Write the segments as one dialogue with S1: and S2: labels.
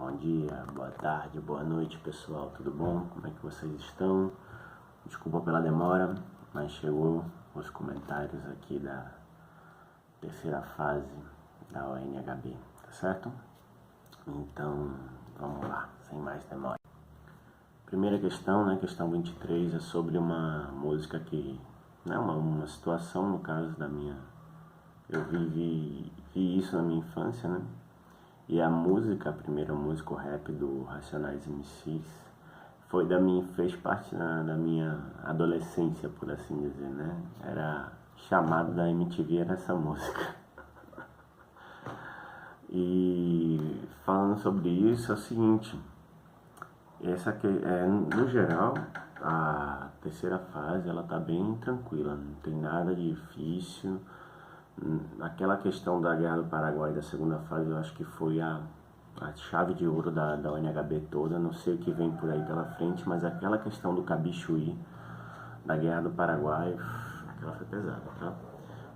S1: Bom dia, boa tarde, boa noite, pessoal, tudo bom? Como é que vocês estão? Desculpa pela demora, mas chegou os comentários aqui da terceira fase da ONHB, tá certo? Então, vamos lá, sem mais demora. Primeira questão, né, questão 23, é sobre uma música que, né, uma situação, no caso da minha, eu vi isso na minha infância, né? E a música, a primeira música, o rap do Racionais MCs, fez parte da minha adolescência, por assim dizer, né? Era chamado da MTV, era essa música. E falando sobre isso, é o seguinte, no geral, a terceira fase, ela tá bem tranquila, não tem nada de difícil. Aquela questão da Guerra do Paraguai da segunda fase, eu acho que foi a chave de ouro da ONHB toda. Não sei o que vem por aí pela frente, mas aquela questão do Cabichuí, da Guerra do Paraguai, aquela foi pesada, tá?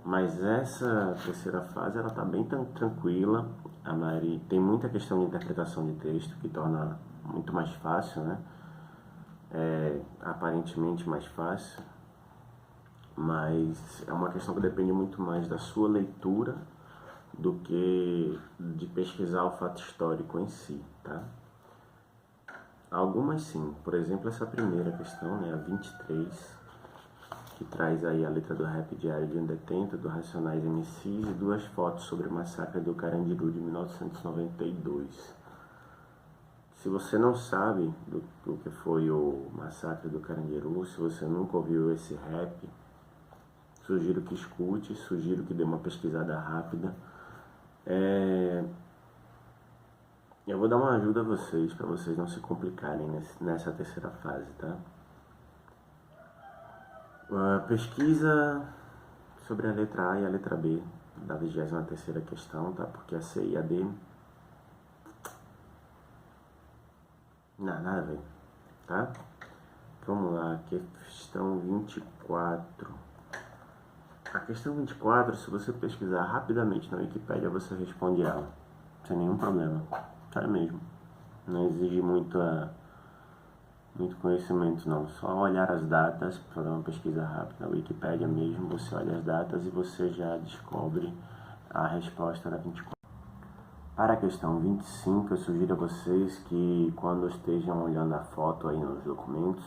S1: Mas essa terceira fase, ela tá bem tranquila. A maioria tem muita questão de interpretação de texto, que torna muito mais fácil, né? Aparentemente mais fácil, mas é uma questão que depende muito mais da sua leitura do que de pesquisar o fato histórico em si, tá? Algumas sim, por exemplo, essa primeira questão, né, a 23, que traz aí a letra do rap Diário de um Detento, do Racionais MCs, e 2 fotos sobre o massacre do Carandiru de 1992. Se você não sabe do que foi o massacre do Carandiru, se você nunca ouviu esse rap, sugiro que escute, sugiro que dê uma pesquisada rápida. Eu vou dar uma ajuda a vocês, para vocês não se complicarem nessa terceira fase, tá? Pesquisa sobre a letra A e a letra B da 23ª questão, tá? Porque a C e a D... Não, nada a ver, tá? Vamos lá, questão 24. A questão 24, se você pesquisar rapidamente na Wikipédia, você responde ela, sem nenhum problema. Sério mesmo. Não exige muito conhecimento, não. Só olhar as datas, fazer uma pesquisa rápida na Wikipédia mesmo, você olha as datas e você já descobre a resposta da 24. Para a questão 25, eu sugiro a vocês que, quando estejam olhando a foto aí nos documentos,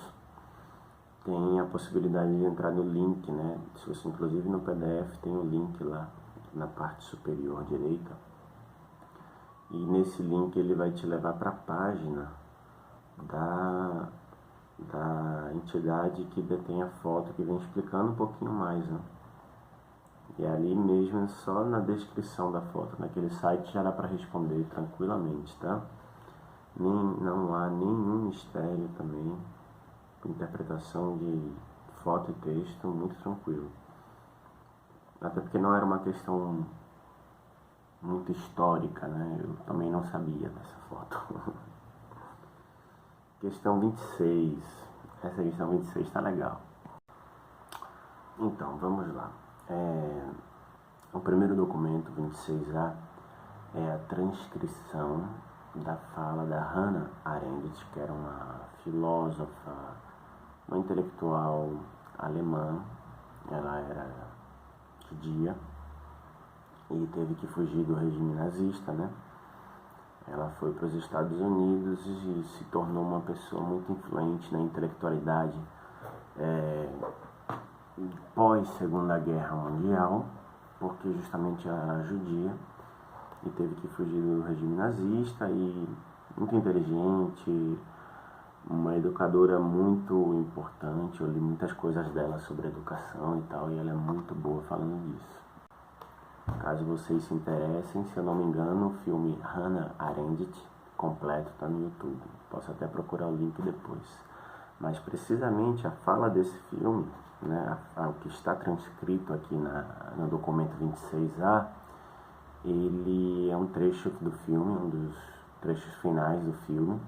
S1: tem a possibilidade de entrar no link, né? Se você, inclusive no PDF, tem um link lá na parte superior direita. E nesse link ele vai te levar para a página da entidade que detém a foto, que vem explicando um pouquinho mais, né? E ali mesmo, só na descrição da foto, naquele site, já dá para responder tranquilamente, tá? Não há nenhum mistério também. Interpretação de foto e texto muito tranquilo. Até porque não era uma questão muito histórica, né? Eu também não sabia dessa foto. Questão 26. Essa questão 26 está legal. Então, vamos lá. O primeiro documento, 26A, é a transcrição da fala da Hannah Arendt, que era uma filósofa, uma intelectual alemã. Ela era judia e teve que fugir do regime nazista, né? Ela foi para os Estados Unidos e se tornou uma pessoa muito influente na intelectualidade pós-Segunda Guerra Mundial, porque justamente ela era judia e teve que fugir do regime nazista, e muito inteligente, uma educadora muito importante. Eu li muitas coisas dela sobre educação e tal, e ela é muito boa falando disso. Caso vocês se interessem, se eu não me engano, o filme Hannah Arendt completo está no YouTube. Posso até procurar o link depois. Mas precisamente a fala desse filme, né, o que está transcrito aqui no documento 26A, ele é um trecho do filme, um dos trechos finais do filme.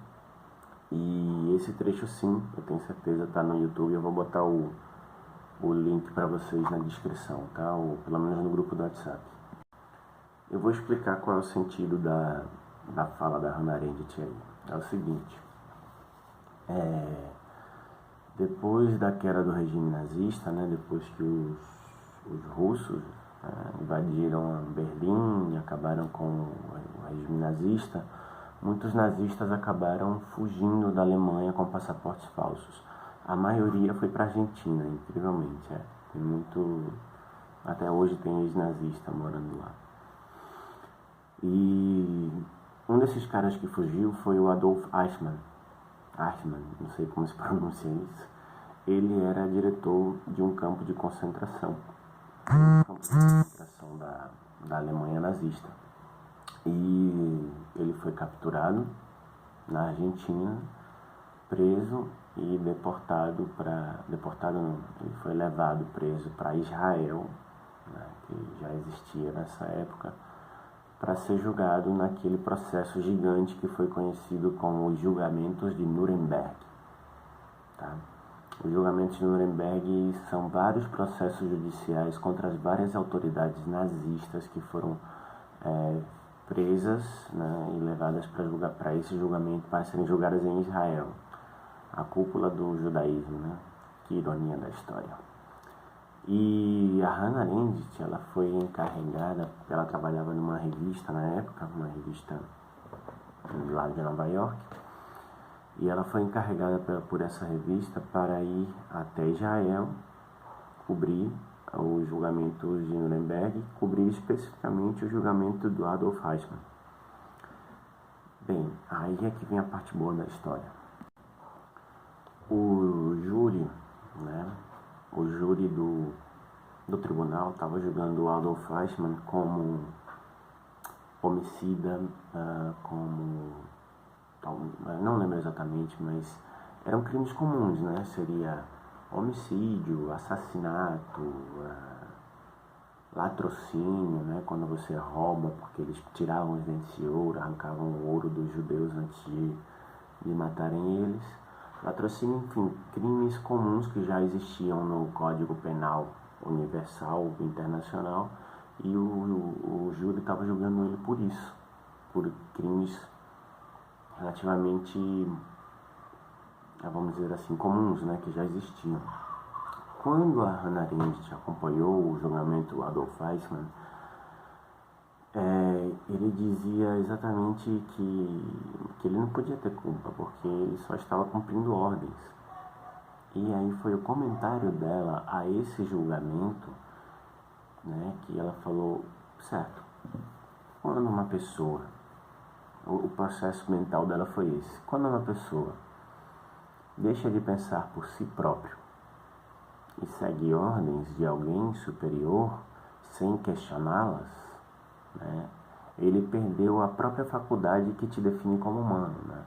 S1: E esse trecho, sim, eu tenho certeza, está no YouTube. Eu vou botar o link para vocês na descrição, tá? Ou pelo menos no grupo do WhatsApp. Eu vou explicar qual é o sentido da fala da Hannah Arendt aí. É o seguinte, depois da queda do regime nazista, né, depois que os russos invadiram Berlim e acabaram com o regime nazista, muitos nazistas acabaram fugindo da Alemanha com passaportes falsos. A maioria foi para a Argentina, incrivelmente. Tem muito, até hoje tem ex-nazista morando lá. E um desses caras que fugiu foi o Adolf Eichmann, não sei como se pronuncia isso. Ele era diretor de um campo de concentração, da Alemanha nazista. E ele foi capturado na Argentina, preso e ele foi levado preso para Israel, né, que já existia nessa época, para ser julgado naquele processo gigante que foi conhecido como os julgamentos de Nuremberg. Tá? Os julgamentos de Nuremberg são vários processos judiciais contra as várias autoridades nazistas que foram presas, né, e levadas para esse julgamento, para serem julgadas em Israel, a cúpula do judaísmo, né? Que ironia da história. E a Hannah Arendt, ela foi encarregada, ela trabalhava numa revista na época, uma revista lá de Nova York, e ela foi encarregada por essa revista para ir até Israel, cobrir os julgamentos de Nuremberg, cobrir especificamente o julgamento do Adolf Eichmann. Bem, aí é que vem a parte boa da história. O júri, né, do tribunal estava julgando o Adolf Eichmann como homicida, não lembro exatamente, mas eram crimes comuns, né? Seria homicídio, assassinato, latrocínio, né? Quando você rouba, porque eles tiravam os dentes de ouro, arrancavam o ouro dos judeus antes de matarem eles. Latrocínio, enfim, crimes comuns que já existiam no Código Penal Universal, Internacional, e o júri estava julgando ele por isso, por crimes relativamente, vamos dizer assim, comuns, né, que já existiam. Quando a Hannah Arendt acompanhou o julgamento do Adolf Eichmann, ele dizia exatamente que ele não podia ter culpa, porque ele só estava cumprindo ordens. E aí foi o comentário dela a esse julgamento, né, que ela falou, certo, quando uma pessoa, o processo mental dela foi esse, quando uma pessoa deixa de pensar por si próprio e segue ordens de alguém superior sem questioná-las, né, ele perdeu a própria faculdade que te define como humano, né?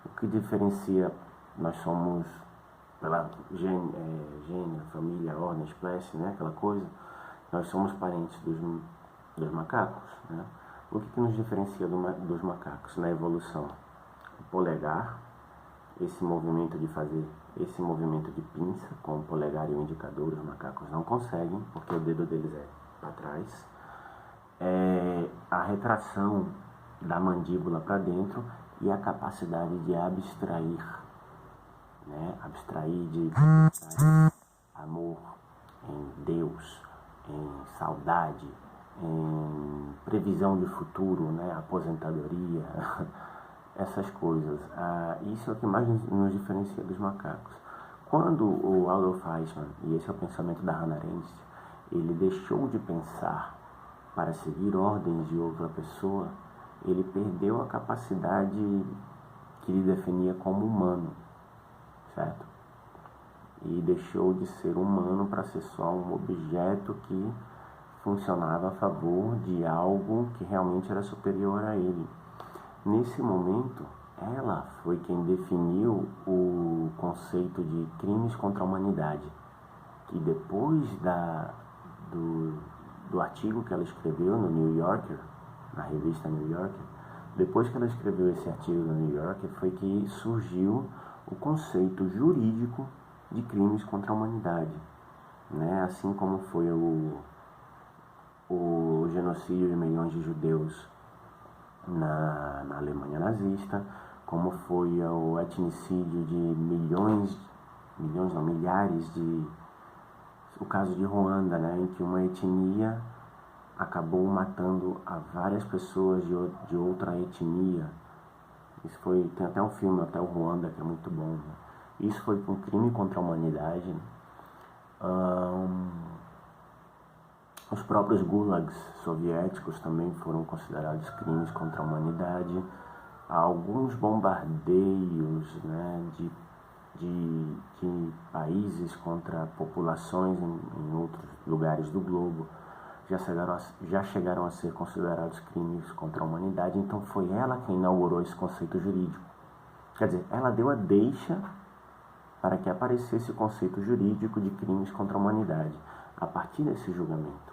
S1: O que diferencia, nós somos pela gênero, família, ordem, espécie, né, aquela coisa, nós somos parentes dos macacos, né? O que nos diferencia dos macacos na evolução? O polegar, esse movimento de pinça com o polegar e o indicador, os macacos não conseguem, porque o dedo deles é para trás. A retração da mandíbula para dentro e a capacidade de abstrair, né? Abstrair de amor em Deus, em saudade, em previsão de futuro, né? Aposentadoria, essas coisas. Isso é o que mais nos diferencia dos macacos. Quando o Adolf Eichmann, e esse é o pensamento da Hannah Arendt, ele deixou de pensar para seguir ordens de outra pessoa, ele perdeu a capacidade que lhe definia como humano, certo? E deixou de ser humano para ser só um objeto que funcionava a favor de algo que realmente era superior a ele. Nesse momento, ela foi quem definiu o conceito de crimes contra a humanidade, que depois do artigo que ela escreveu no New Yorker, na revista New Yorker, depois que ela escreveu esse artigo no New Yorker, foi que surgiu o conceito jurídico de crimes contra a humanidade, né? Assim como foi o genocídio de milhões de judeus na Alemanha nazista, como foi o etnicídio de milhares o caso de Ruanda, né, em que uma etnia acabou matando a várias pessoas de outra etnia. Isso foi, tem até um filme, até o Ruanda, que é muito bom, né? Isso foi um crime contra a humanidade, né? Os próprios gulags soviéticos também foram considerados crimes contra a humanidade. Há alguns bombardeios, né, de países contra populações em outros lugares do globo já chegaram a ser considerados crimes contra a humanidade. Então foi ela quem inaugurou esse conceito jurídico. Quer dizer, ela deu a deixa para que aparecesse o conceito jurídico de crimes contra a humanidade a partir desse julgamento.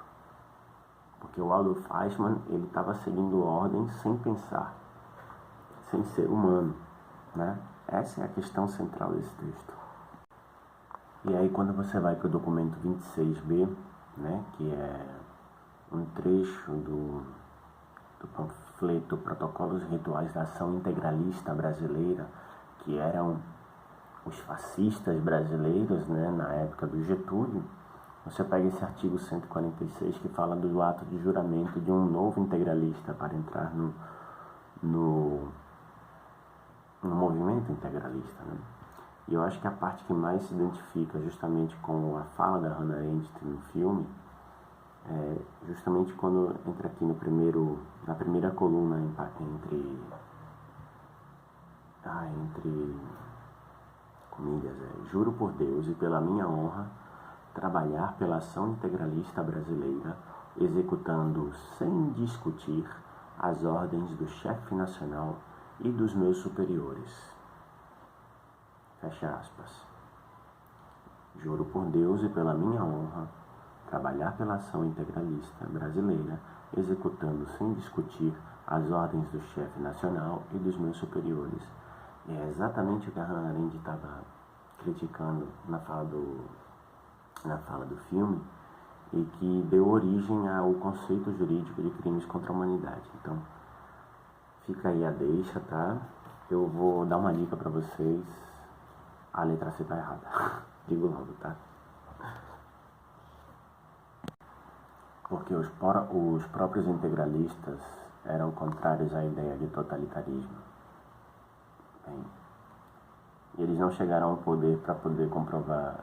S1: Porque o Adolf Eichmann, ele estava seguindo ordens sem pensar, sem ser humano, né? Essa é a questão central desse texto. E aí quando você vai para o documento 26b, né, que é um trecho do panfleto Protocolos e Rituais da Ação Integralista Brasileira, que eram os fascistas brasileiros, né, na época do Getúlio, você pega esse artigo 146 que fala do ato de juramento de um novo integralista para entrar no movimento integralista, né? E eu acho que a parte que mais se identifica justamente com a fala da Hannah Arendt no filme é justamente quando entra aqui na primeira coluna entre comilhas, juro por Deus e pela minha honra trabalhar pela ação integralista brasileira, executando sem discutir as ordens do chefe nacional e dos meus superiores. Fecha aspas. Juro por Deus e pela minha honra trabalhar pela ação integralista brasileira, executando sem discutir as ordens do chefe nacional e dos meus superiores. E é exatamente o que a Hannah Arendt estava criticando na fala do filme e que deu origem ao conceito jurídico de crimes contra a humanidade. Então, fica aí a deixa, tá? Eu vou dar uma dica para vocês. A letra C tá errada. Digo logo, tá? Porque os próprios integralistas eram contrários à ideia de totalitarismo. Bem, eles não chegaram ao poder para poder comprovar.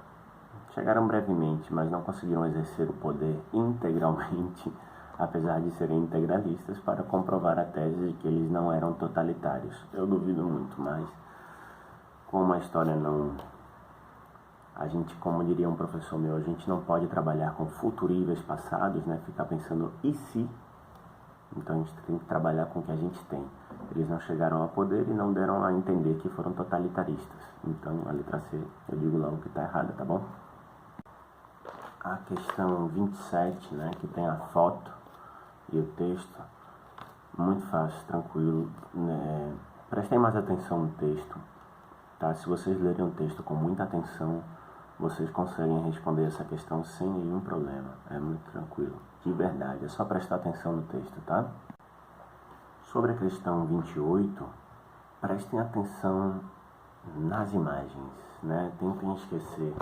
S1: Chegaram brevemente, mas não conseguiram exercer o poder integralmente, apesar de serem integralistas, para comprovar a tese de que eles não eram totalitários. Eu duvido muito, mas como a história não... A gente, como diria um professor meu, a gente não pode trabalhar com futuríveis passados, né? Ficar pensando, e se? Então a gente tem que trabalhar com o que a gente tem. Eles não chegaram ao poder e não deram a entender que foram totalitaristas. Então a letra C, eu digo logo que está errada, tá bom? A questão 27, né, que tem a foto e o texto, muito fácil, tranquilo, né? Prestem mais atenção no texto, tá? Se vocês lerem o texto com muita atenção, vocês conseguem responder essa questão sem nenhum problema. É muito tranquilo, de verdade, é só prestar atenção no texto, tá? Sobre a questão 28, prestem atenção nas imagens, né? Tentem esquecer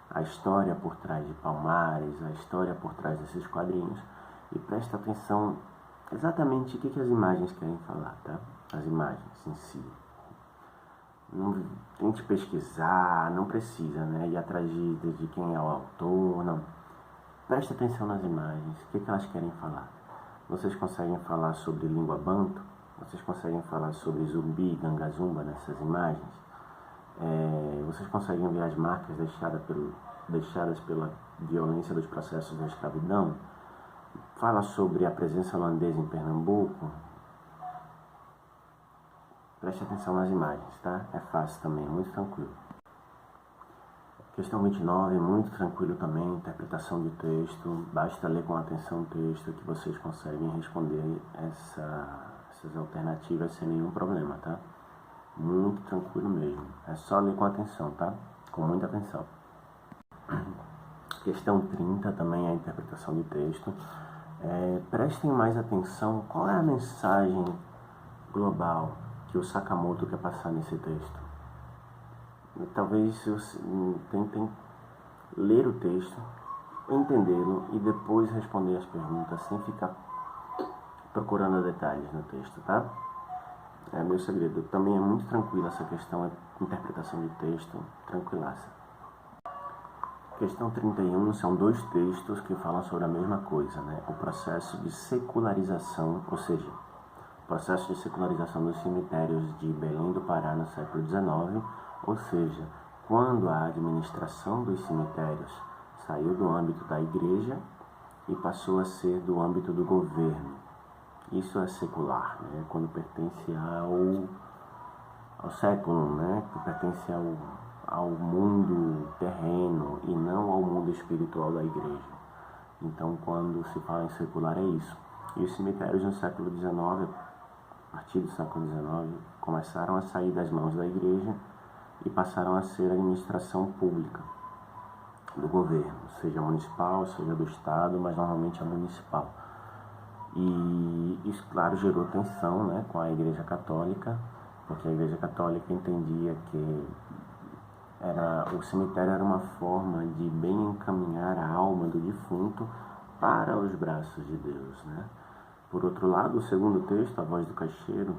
S1: a história por trás de Palmares, a história por trás desses quadrinhos, e presta atenção exatamente o que as imagens querem falar, tá? As imagens em si. Não tente pesquisar, não precisa, né? Ir atrás de quem é o autor, não. Presta atenção nas imagens, o que elas querem falar. Vocês conseguem falar sobre língua banto? Vocês conseguem falar sobre zumbi e gangazumba nessas imagens? Vocês conseguem ver as marcas deixadas pela violência dos processos da escravidão? Fala sobre a presença holandesa em Pernambuco? Preste atenção nas imagens, tá? É fácil também, é muito tranquilo. Questão 29, muito tranquilo também, interpretação de texto. Basta ler com atenção o texto que vocês conseguem responder essas alternativas sem nenhum problema, tá? Muito tranquilo mesmo. É só ler com atenção, tá? Com muita atenção. Questão 30 também é a interpretação de texto. Prestem mais atenção. Qual é a mensagem global que o Sakamoto quer passar nesse texto? Talvez tentem ler o texto, entendê-lo e depois responder as perguntas sem ficar procurando detalhes no texto, tá? É meu segredo. Também é muito tranquila essa questão, é interpretação de texto, tranquilaça. Questão 31 são dois textos que falam sobre a mesma coisa, né? O processo de secularização, ou seja, o processo de secularização dos cemitérios de Belém do Pará no século XIX, ou seja, quando a administração dos cemitérios saiu do âmbito da igreja e passou a ser do âmbito do governo. Isso é secular, né? Quando pertence ao século, né? Que pertence ao mundo terreno e não ao mundo espiritual da igreja. Então, quando se fala em secular, é isso. E os cemitérios no século XIX, a partir do século XIX, começaram a sair das mãos da igreja e passaram a ser administração pública do governo, seja municipal, seja do estado, mas normalmente é municipal. E isso, claro, gerou tensão, né, com a Igreja Católica, porque a Igreja Católica entendia que o cemitério era uma forma de bem encaminhar a alma do defunto para os braços de Deus, né? Por outro lado, o segundo texto, A Voz do Caixeiro,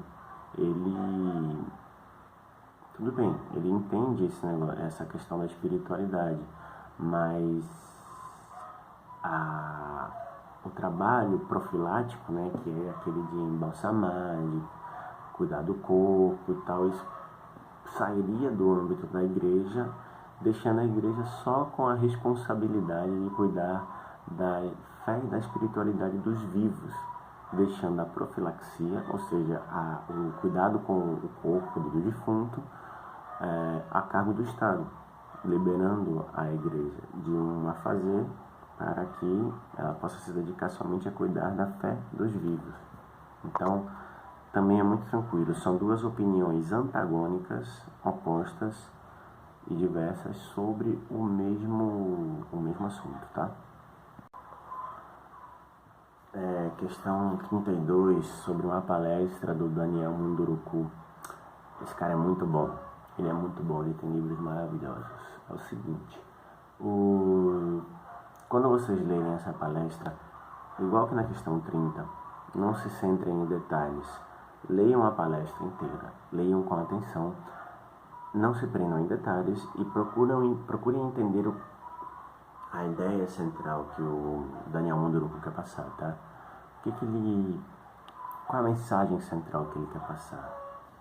S1: tudo bem, ele entende essa questão da espiritualidade, mas o trabalho profilático, né, que é aquele de embalsamar, de cuidar do corpo e tal, isso sairia do âmbito da igreja, deixando a igreja só com a responsabilidade de cuidar da fé e da espiritualidade dos vivos, deixando a profilaxia, ou seja, o cuidado com o corpo do defunto, a cargo do Estado, liberando a igreja de um afazer para que ela possa se dedicar somente a cuidar da fé dos vivos. Então, também é muito tranquilo. São duas opiniões antagônicas, opostas e diversas sobre o mesmo assunto, tá? Questão 32, sobre uma palestra do Daniel Munduruku. Esse cara é muito bom. Ele é muito bom, ele tem livros maravilhosos. É o seguinte, quando vocês lerem essa palestra, igual que na questão 30, não se centrem em detalhes. Leiam a palestra inteira, leiam com atenção, não se prendam em detalhes e procurem entender a ideia central que o Daniel Munduruku quer passar, tá? Qual a mensagem central que ele quer passar?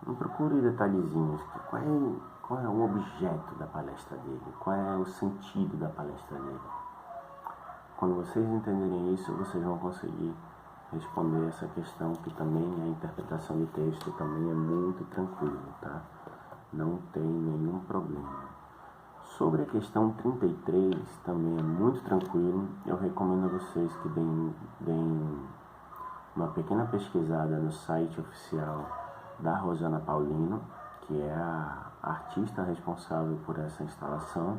S1: Não procure detalhezinhos, qual é o objeto da palestra dele, qual é o sentido da palestra dele. Quando vocês entenderem isso, vocês vão conseguir responder essa questão, que também a interpretação de texto também é muito tranquilo, tá? Não tem nenhum problema. Sobre a questão 33, também é muito tranquilo. Eu recomendo a vocês que deem uma pequena pesquisada no site oficial da Rosana Paulino, que é a artista responsável por essa instalação.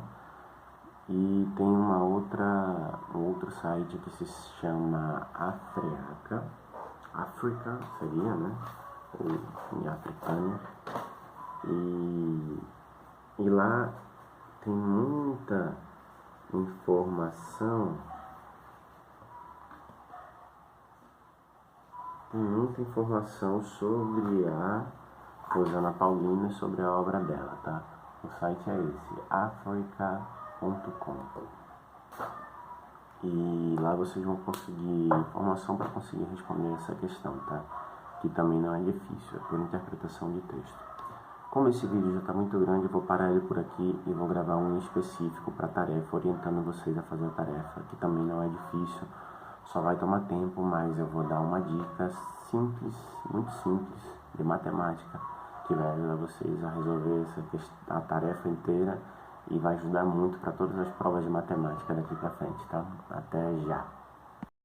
S1: E tem um outro site que se chama África seria, né? Ou em Africânia. E lá tem muita informação. Sobre a Rosana Paulino e sobre a obra dela, tá? O site é esse, africa.com. E lá vocês vão conseguir informação para conseguir responder essa questão, tá? Que também não é difícil, é por interpretação de texto. Como esse vídeo já está muito grande, eu vou parar ele por aqui e vou gravar um específico para a tarefa, orientando vocês a fazer a tarefa, que também não é difícil, só vai tomar tempo, mas eu vou dar uma dica simples, muito simples, de matemática, que vai ajudar vocês a resolver a tarefa inteira e vai ajudar muito para todas as provas de matemática daqui para frente, tá? Até já!